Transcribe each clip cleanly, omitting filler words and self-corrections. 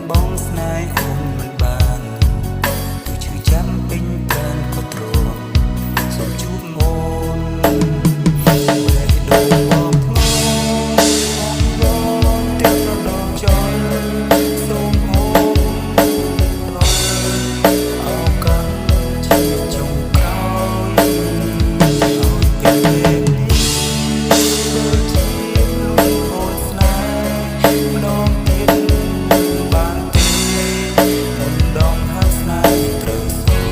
បងស្នេហ៍អូនមិនបានទោះឈឺចាំពេញប្រាណក៏ទ្រាំសូមជួបអូនបេះដូងបងធ្ងន់បងរងទាំងរដងចោលសូមអូនផ្ដល់ឱកាសជាចុងក្រោយឲ្យពេលនេះធ្វើជាលំអូនស្នេហ៍ម្ដងទៀតបានទេមុនដងហើយស្នេហ៍ត្រូវសូម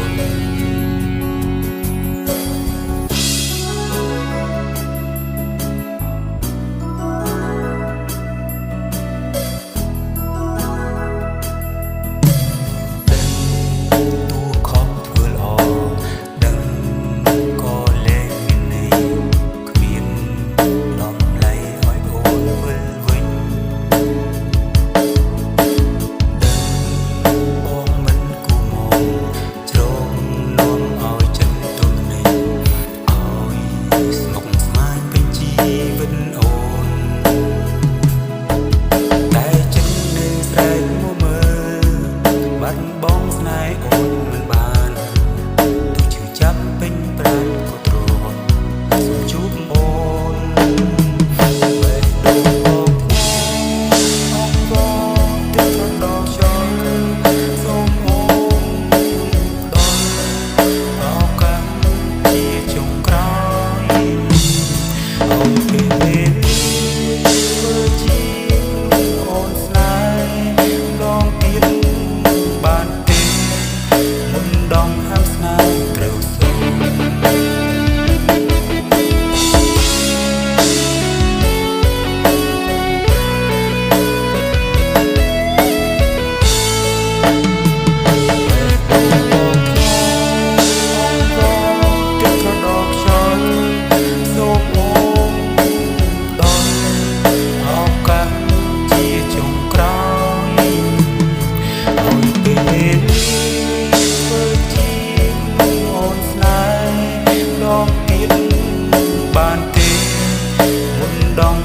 ទូខំធ្វើល្អដឹងក៏លែងមានន័យគ្មានតម្លៃឲ្យអូនវិលវិញបងមិនគូមកជ្រងនាំឲ្យចិត្តទុំនេះឲ្យស្មុគស្មាញពេញជីវិតអូនតែចិត្តនៅស្រែកមកមើលបាត់បងស្នេហ៍អូនមិនបានទោះឈឺចាប់ពេញប្រាណក៏ទ្រាំសូមជួបអូនបេះដូងបងអងវងទឹករដងចោលសូមអូនដល់ឱកាសជាចុងក្រោយឲ្យពេលនេះធ្វើជាអូនស្នេហ៍ម្ដងទៀតបានទេមុនដងហើមស្នេហ៍ត្រូវសូមទឹករដងចោលសូមអូនដល់ឱកាសជាចុងក្រោយឲ្យពេលនេះធ្វើជាអូនស្នេហ៍ម្ដងទៀតបានទេមុនដង